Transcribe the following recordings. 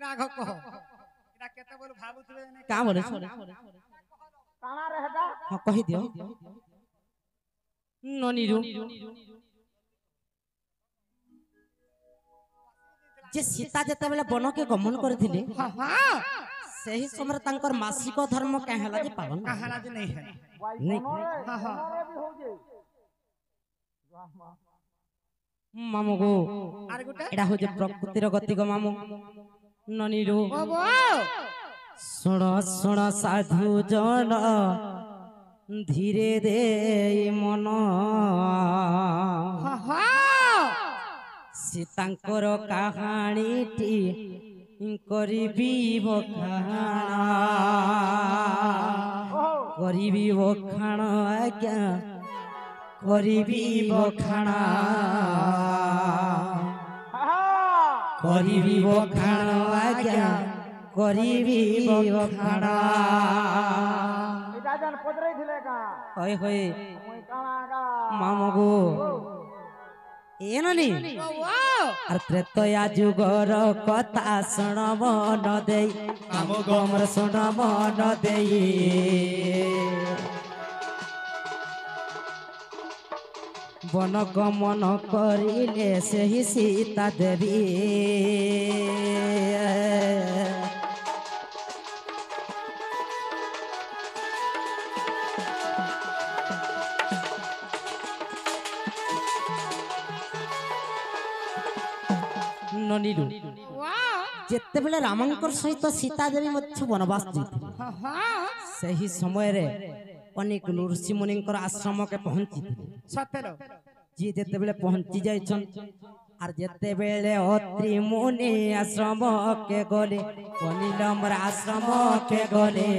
राघव को इना केते बोल भाबुतबे ने का बोले काना रहता हां कहि दियो ननीरू जे सीता जते बेले वन के गमन करथिले हां हां सही समय तांकर मासिक धर्म कहला जे पालन कहला जे नहीं है नहीं हां हां मामू गो आरे गुटा एडा हो जे प्रकृतिर गति गो मामू ननीरू बाबा सुण सुण साधु जन धीरे दे मन हां हां सीतांकर कहानीटी करिबी बखाण आज्ञा करिबी बखाण आज्ञा करिबी बखाण इटा जन पदरै थिले का होय होय ओय काना मामगो ಏನನಿ ಅರ್ ತ್ರೇತಯ ಜುಗರ ಕಥಾ ಶುಣವ ನ ದೇಯಿ ನಮ್ಮ ಗಮರ ಶುಣವ ನ ದೇಯಿ বন গমন করিলে সেই সীতা দেবী ननीरू जेते बेले रामंकर सहित सीता देवी मध्य वनवास जाइथिले से ही समय रे अनेक ऋषि मुनिंकर आश्रम के पहुंची सतेलो जी जेते बेले पहुंची जाइछन आर जेते बेले अत्रि मुनि आश्रम के गले अनिलमर आश्रम के गले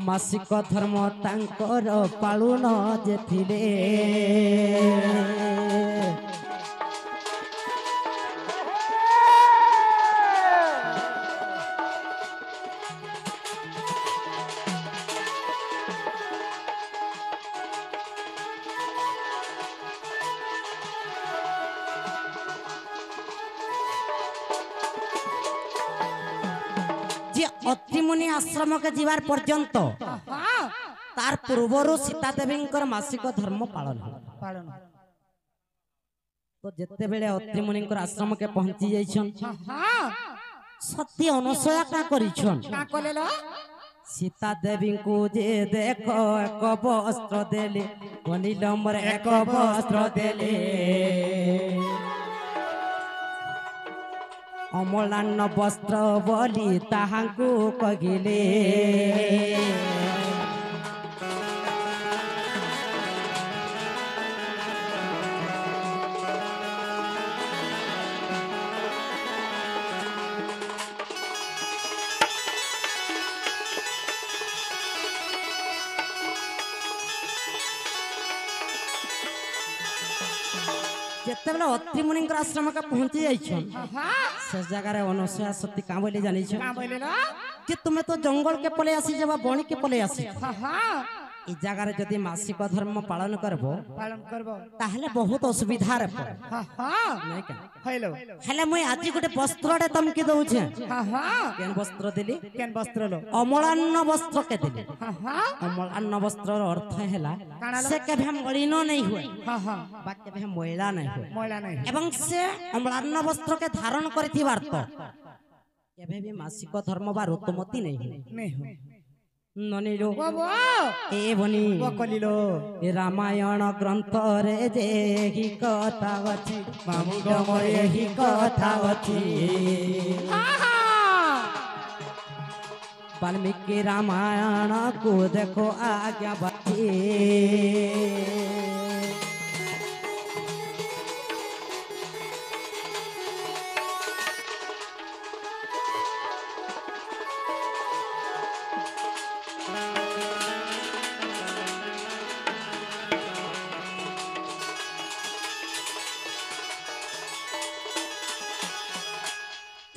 मासिक धर्म तांकर पालुन जे थिले अत्रिमुनि आश्रम के जीवार पर्यंत तार पूर्वर सीता देवी मासिक धर्म पालन तो जेते बेले अत्रिमुनि आश्रम के पहुंची जाइछन सती अनुसया का करिछन का कोलेलो सीता देवी को जे देखो एक वस्त्र देले अनिलम्बर एक वस्त्र देले अमलान्न वस्त्र बलि ताहांकु कगिले जेते बेला अत्रिमुनि आश्रम का पहुंची जाइछन से जगह रे अनुसया सती का बोले जानि छ का बोलेलो कि तुम्हें तो जंगल के पले आसी जबा बणी के पले आसी ई जगह रे जदी मासिक धर्म पालन करबो ताहले बहुत असुविधा रे पड़े नहीं का हेलो हेले मुई आज गोटे वस्त्रडे तमकी दउ छे केन वस्त्र देली केन वस्त्र लो अमलान्न वस्त्र के देली अमलान्न वस्त्र रो अर्थ हैला से केभे मलिन नहीं हुए बा केभे मैला नहीं हुए एवं से अमलान्न वस्त्र के धारण करथिबार तो केभे भी मासिक धर्म बा ऋतुमती नहीं हुए ननीलो ए बनी कलिलो रामायण ग्रंथ रे जे ही कथा अछि मामू गमरे ही कथा अछि वाल्मीकि रामायण को देखो आज्ञा बाती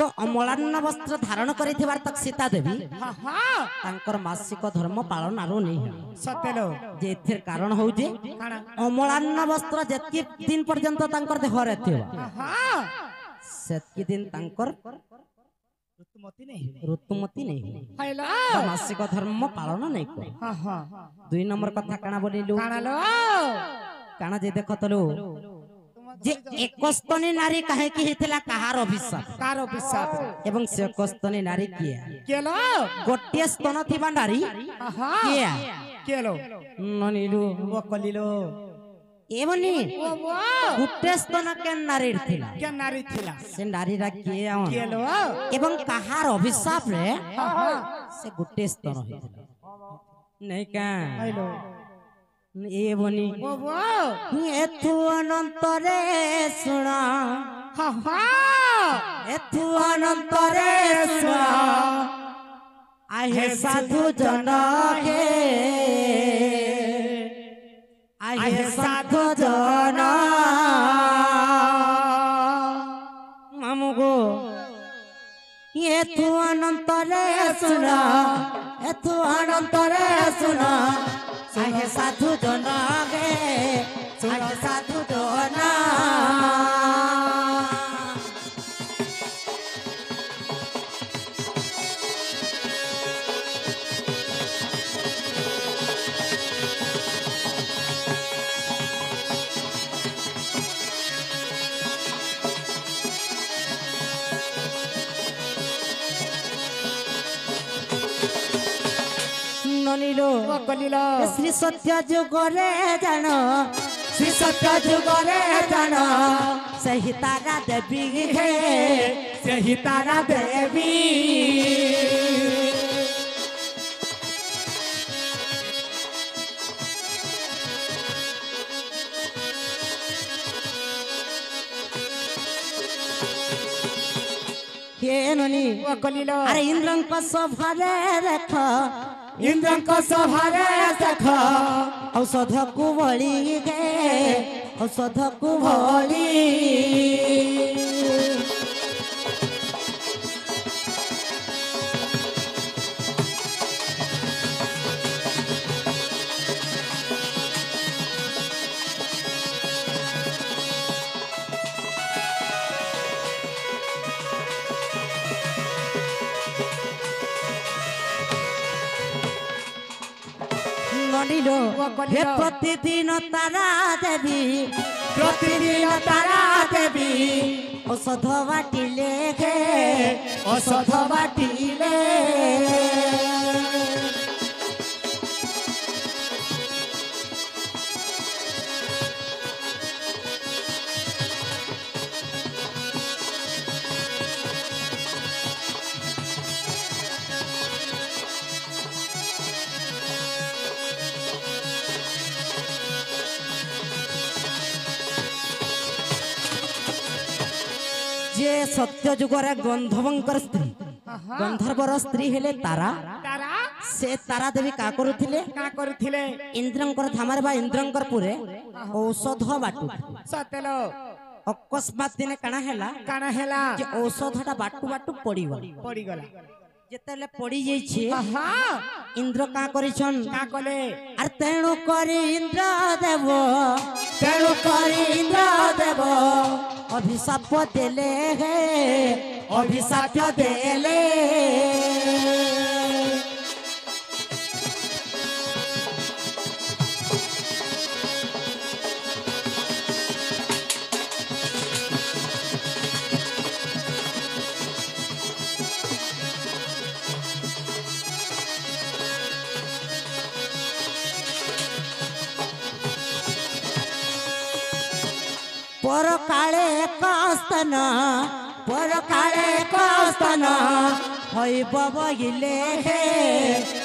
तो अमलान्न वस्त्र धारण करिथिबार तक सीता देवी हाँ हाँ तांकर मासिक धर्म पालन आरो नहीं सतेलो जे एथिर कारण होउजे काना अमलान्न वस्त्र जेतकी दिन पर्यंत तांकर देह रहथिबा हाँ सेतकी दिन तांकर ऋतुमती नहीं ऋतुमती नहीं हेलो मासिक धर्म पालन नहीं कर हाँ हाँ 2 नंबर कथा काना बोलिलु काना लो काना जे देखतलु जे एकस्तनी नारी काहे की हेथिला कहार अभिशाप कार पिसाब एवं से एकस्तनी नारी किया केलो गोटिए स्तन थिबा नारी हाँ किया केलो ननिलु वो कलिलो एवनी वो वो गुटे स्तन के नारी थिला क्या नारी थिला से नारी रा किया आउन केलो एवं कहार अभिशाप रे हाँ हाँ से गुटे स्तन होइथिला नहीं का हेलो एवनी वो वो एथु अनंतरे सुना हाँ हाँ एथु अनंतरे सुना आहे साधु जन हे आहे साधु जन मामुगो एथु अनंतरे सुना एथु अनंतरे सुना आहे साधु जन गे आहे साधु जन ननिलो वो कलिलो श्री सत्य जुगरे जान श्री सत्य जुगरे जान सही तारा देवी हे सही तारा देवी हे ननी वो कलिलो अरे इंद्रन को सभारे रख इंद्र को सभारे देख औषध कुवली गे औषध कुवली ननिलो हे प्रतिदिन तारा देवी प्रतिदिन तारा देवी औषध बाटिले गे औषध बाटिले जे सत्य जुगरे गंधर्वंकर स्त्री गंधर्वर स्त्री हेले तारा तारा से तारा देवी का करुथिले का करुथिले इंद्रंकर धामरे बा इंद्रंकर पुरे औषध बाटु सतेलो अकस्मात दिने काना हेला काना हेला जे औषधटा बाटु बाटु पड़ी गला पड़ी गला जेतेले पड़ी जाई छे हाँ इंद्र का करिछन का कले अर तेणु करी इंद्र देव तेणु करी इंद्र देव अभिशाप देले हे अभिशाप देले पर काळे कास्तन पर काळे कास्तन होइब बहिले हे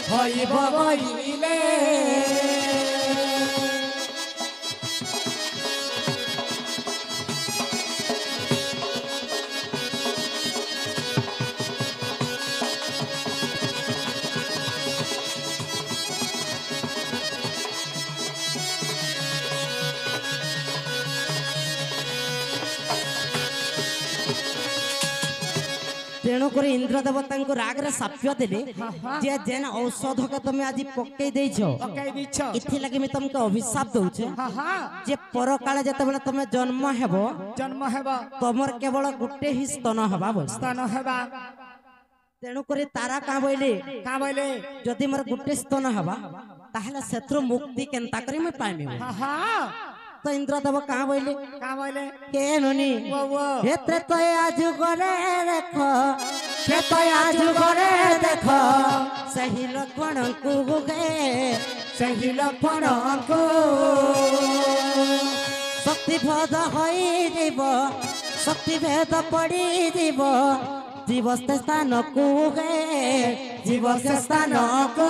होइब बहिले तेणु कर इंद्र देवता राग रे साप्य देले जे जेन औषध के तुम आज पकई देछो इथि लगे मैं तुमको अभिशाप दउछे जे परकाले जते बेले तुम जन्म हेबो तमर केवल गुटे ही स्तन हबा तेणु कर तारा का बोले जदि मोर गुटे स्तन हबा ताहले सेत्रु मुक्ति केनता करी मैं पाइमी तो इंद्रदेव कहाँ बोले के नुनी हेत्रे तो आज गरे देखो के तो आज गरे देखो सही लक्षण को गे सही लक्षण को शक्ति भेद होई जीव शक्ति भेद पड़ी जीव जीव स्थान को गे जीव स्थान को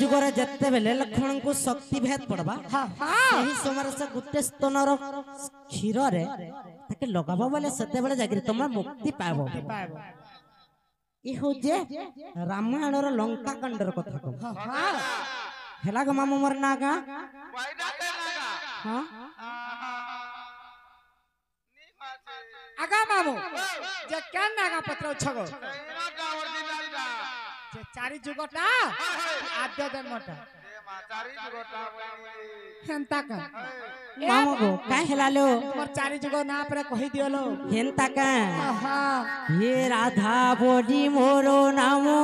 जुगर जत्ते बेले लक्ष्मण को शक्ति भेद पड़बा सही समय से गुटे स्तनर क्षीर रे ताके लगाबो बोले सते बेले जागिर तुम मुक्ति पाबो ई हो जे रामायण रो लंका कांडर कथा को हेला ग मामू मोर नागा हां आगा मामू जे केन नागा पत्र छगो जे चारि जुगटा आद्य जन्मटा चारि जुगटा हेंता का मामू गो काहे हेलालो मोर चारि जुग ना पर कहि दियलो हेंता का हे राधा बोडी मोरो नामो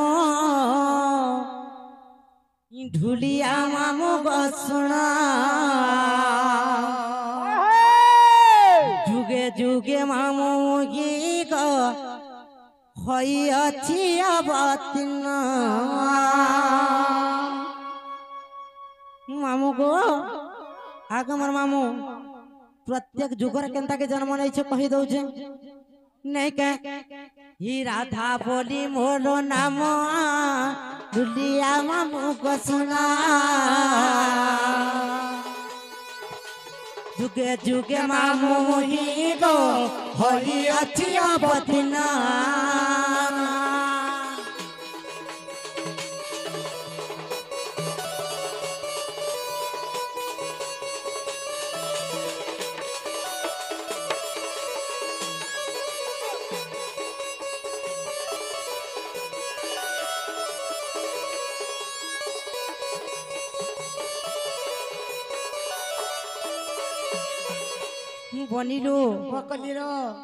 ढुलिया मामू गसुना जुगे जुगे मामू गी ग होई अछि अवतीर्ण मामू गो आग मोर मामू प्रत्येक जुगर केनता के जन्म नै छ कहि दउ छे नहीं के ही राधा बोली मोर नाम दुलिया मामू को सुना जुगे जुगे मामू ही गो होई अछि अवतीर्ण बनिलु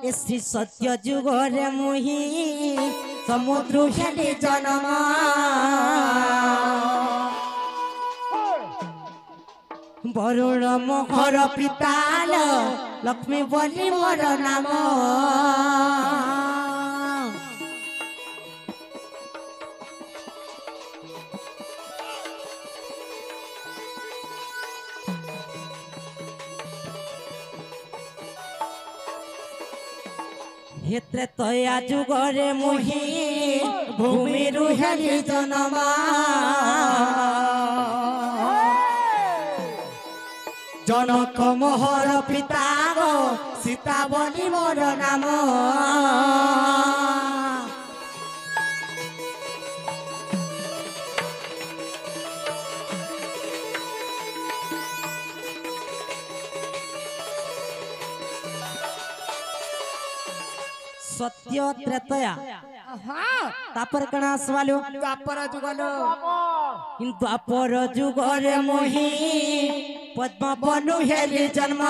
एसी सत्य जुगरे मुही समुद्र खेली जन्म वरुण मोहर पिताल लक्ष्मी बोली मोर नाम हेत्रे तया जुगरे मुही भूमि रुहेली जनमा जनक मोहर पिता गो सीता बोली मोर नाम सत्य त्रेतया तापर कणा आसवालो द्वापर जुगलो द्वापर जुगरे मोही पद्म बनु हेली जन्म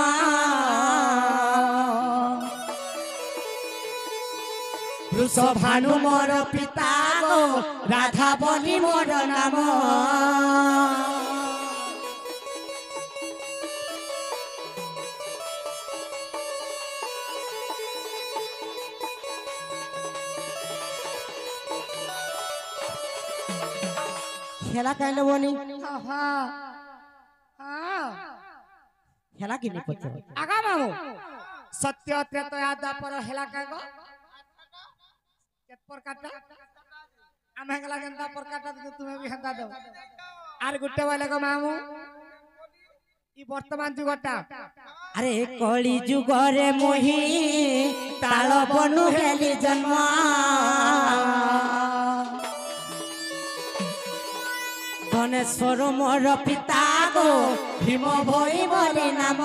वृषभानु मोर पिता गो राधा बोली मोर नाम खेला कहले बोनी खेला किने पछ आगा मामू सत्य त्रेतया द्वापर हेला कागो केत प्रकारटा आमे गला जनता प्रकारटा तुम्हें भी हंदा दो আর গুটে বলে গো মামু ই বর্তমান যুগটা আরে কলি যুগরে মোহি তাল বনু হেলি জন্ম ধনেশ্বর মোর পিতা গো ভীম ভই বলি নাম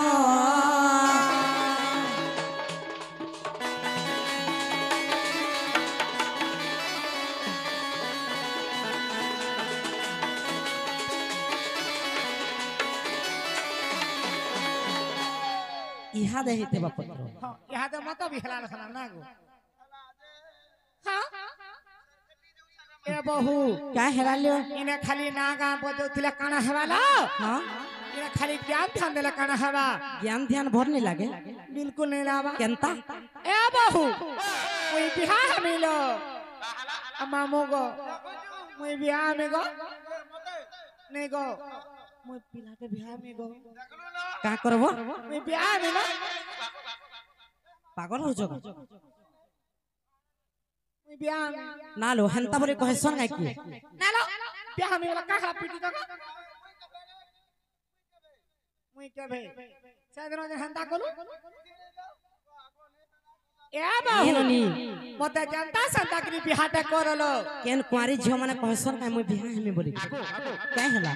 ইহা দেহিতে বাপত্র ইহাতে মত বিহলা লখনা না গো এ বহু কা হেরালিও ইনে খালি না গা বজৌতিলে কানা হেবালা हां इने खाली ज्ञान ध्यान देला काना हवा ज्ञान ध्यान भर नहीं लागे बिल्कुल नहीं लावा केनता ए बहू मुई बिहार में लो मामू गो मुई बिहार में गो नहीं गो मुई पिला के बिहार में गो का करबो मुई बिहार में लो पागल हो जग मुई बिहार में ना लो हंता बरे कहसन का की ना लो बिहार में वाला का पीटी दो मुई के भे सादनो जे हंता कोलू ए बाहू एननी मते जनता संता की बिहाटे करलो केन कुआरी झियो माने कहसन का मुई बिहा हमें बोली का हला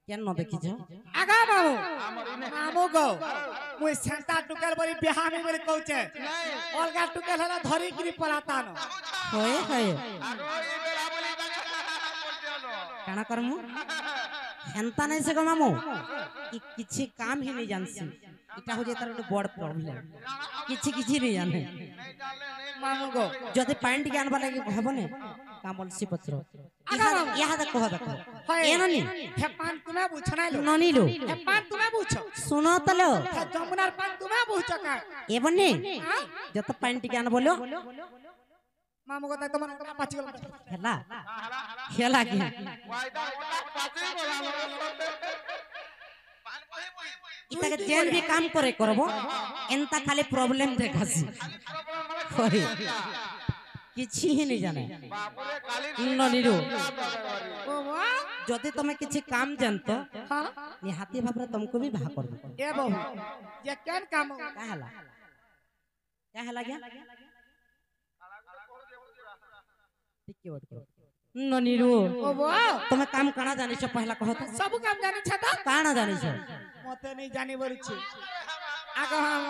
केन न देखि छ आगा बाबू मामू गो मुई संता टुकल बोली बिहा में बोली कहचे अलगा टुकल हला धरी गिरी पलाता न होए होए काना करमु हेंता नहीं से गो मामू कि किछि काम ही नहीं जानसी इटा हो जे तार बड़ प्रॉब्लम किछि किछि नहीं जाने मामू गो जदि पैंट ज्ञान वाला के कहबो ने कामलसी पत्र यहा देखो देखो एननी हे पान तुम्हें पूछना लो ननी लो हे पान तुम्हें पूछो सुनो तलो हे जमुनार पान तुम्हें पूछो का एबने जत पैंट ज्ञान बोलो मामू को तुम पाची गलो हेला हेला की इता के जेन भी काम करे करबो एनता खाली प्रॉब्लम देखासी होय किछि ही नहीं जाने ननीरो ओ वाह जदि तमे किछि काम जानतो हां निहाती भाबरे तुमको भी भा कर दो ए बहू ये केन काम का हला गया टिके वट करो ननीरो ओ वाह तमे काम काना जानि छ पहला कहत सब काम जानि छ त काना जानि छ मते नहीं जानि बोली छी आगा हम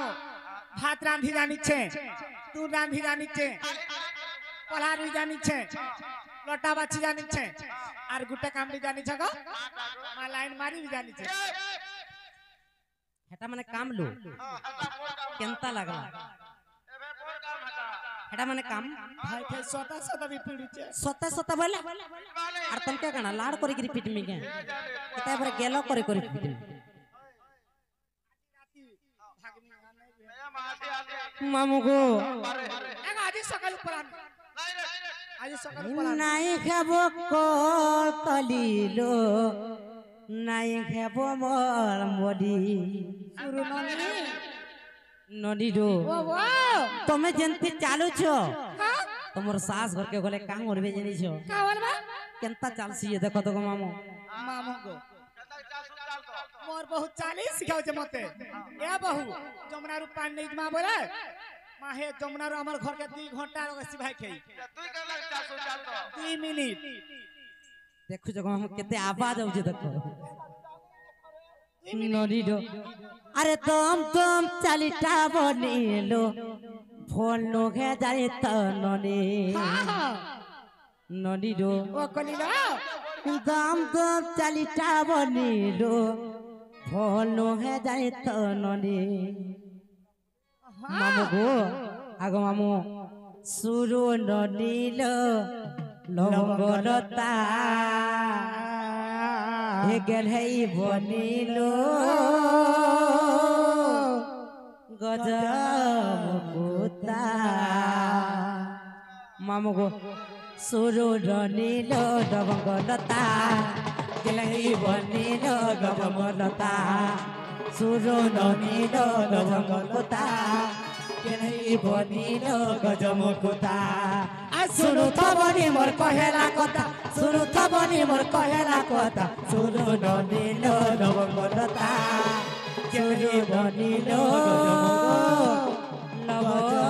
भात रांधी जानि छे तू रांधी जानि छे पलार भी जानि छे लोटा बाछी जानि छे आर गुटे काम भी जानि छ गो मा लाइन मारी भी जानि छे हेटा माने काम लो केनता लागला हेटा माने काम भाई थे सोता सोता भी पीड़ी छे सता सता बोले आर तन के गाना लाड करी गिरी पिट में के एता बार गेलो करी करी पिट मामू को एगो आज सकाल ऊपर आज सकाल ऊपर নাই খাবো কলিলো নাই খাবো মোর মডি सुरु ननी নদীরো ओ वाह তুমি যেনতি চালু ছো हां তোমার সাস ঘর के গলে কাম করবে জানিছো का बोल बा কেনতা চালছি এ দেখো তো গো মামু मामू को मोर बहुत चालीस सिखाओ जे मते ए बहू जमुना रु पान नहीं मा बोले माहे जमुना रु हमर घर के 2 घंटा रो सिभाई खई तू कहला 400 चाल तो 2 मिनट देखो जगो हम केते आवाज आउ जे देखो নদীরো আরে তুম চালিটা বনিলো ফোন লোকে যাই তো নদী हां নদীরো ओ कलिला দাম চালিটা বনিলো ফোন লোকে যাই তো নদী মামু গো আগো মামু সুরু নদীলো লঙ্গলতা হে গেল হেই বনিলো গজমুকুতা মামু গো সুরু নদীলো লঙ্গলতা গেল হেই বনিলো গজমুকুতা সুরু নদীলো লঙ্গলতা গেল হেই বনিলো গজমুকুতা आ सुनु थबनी मोर कहेला कथा सुनु थबनी मोर कहेला कथा सुनु ननीलो नवलता चोरी बनीलो नवलता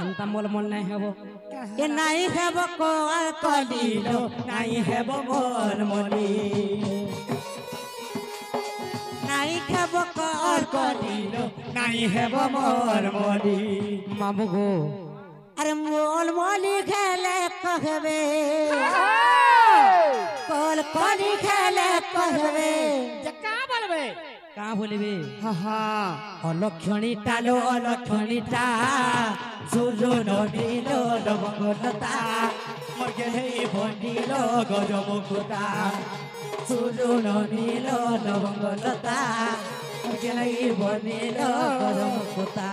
अंता मोल मोल नहीं है वो ये नहीं है वो कोल कोलीलो नहीं है वो मोल मोली नहीं है वो कोल कोलीलो नहीं है वो मोल मोली मामू गो अरे मोल मोली खेले कहवे कोल कोली खेले कहवे जक्का बोलबे का बोलबे हाँ अलक्षणी टालो अलक्षणी टा सुरु नदीलो नवलता मगे बनीलो गजमुकुता सुरु नदीलो नवलता मगे बनीलो गजमुकुता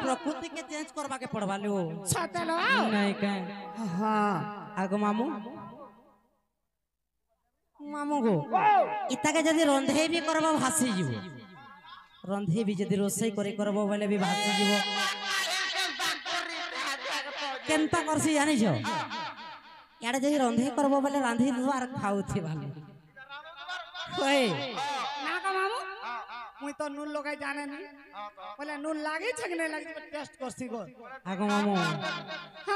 प्रकृति के चेंज करवा के पड़वा लो छतलो नहीं के हाँ आगो मामू मामू गो इता के जदी रंधे भी करबो भासी जीवो रंधे भी जदी रोसई करे करबो बोले भी भासी जीवो केनता करसी जानि छो याडे जदी रंधे करबो बोले रांधी दुआर खाउथि भाले ओए ना का मामू मुई तो नून लगाई जाने नहीं बोले नून लागे छ कि नहीं लागे टेस्ट करसी गो आगो मामू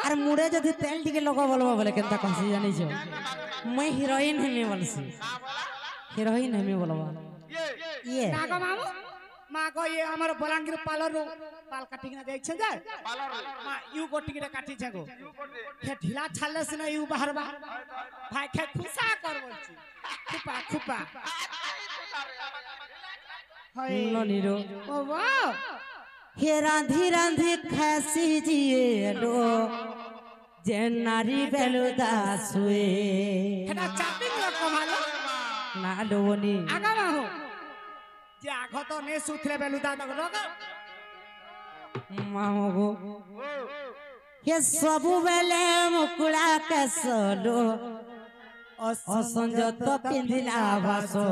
अरे मुड़े जदी तेल टिके लगो बोलबो बोले केनता करसी जानि छो मैं हीरोइन हमें बोलसी हीरोइन हमें बोलबो ये ना का मामू माँ को ये हमारे बलांगीर पार्लर रो बाल कटिंग ना देख छे माँ यू गोटी के काटी छे गो के ढीला छाले से ना यू बाहर बाहर भाई के खुशा कर बोलছি खुपा खुपा ननीरो ओ वाह हे रांधी रांधी खासी जिए लो जे नारी बेलुदा सुए हेटा चापिंग लो कमालो ना लोनी आगा माहो जे आगो तो ने सुथले बेलुदा तक रोग मामगो हे सबु बेले मुकुला के सोलो असंजत पिंदिला भासो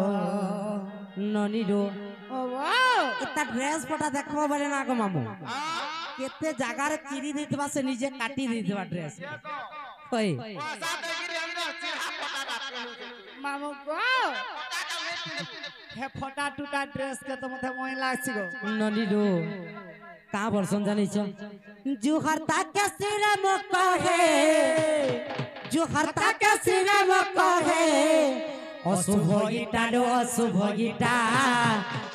ननीरो ओ वाह इतना ड्रेस पटा देखबो बोले ना गो मामू केते जागार चिरी देतबा से निजे काटी देतबा ड्रेस ओए मामू को हे फटा टूटा ड्रेस के तो मथे मोय लागछि गो ननीरो का वर्षन जानि छ जो हरता के सिर म कहे जो हरता के सिर म कहे अशुभ गीता लो अशुभ गीता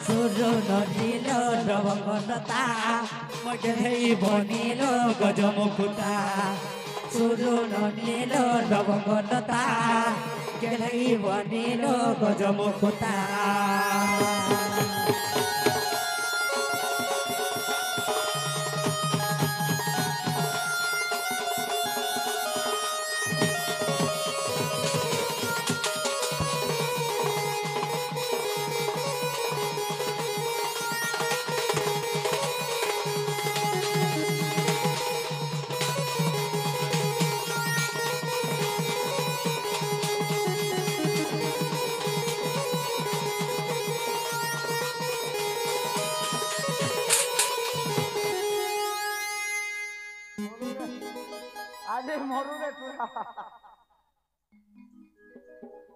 सुरो नदीलो नवलता मगे बनीलो गजमुकुता सुरो नदीलो नवलता गेलै बनीलो गजमुकुता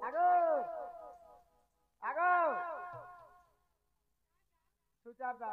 আগো আগো সুজাতা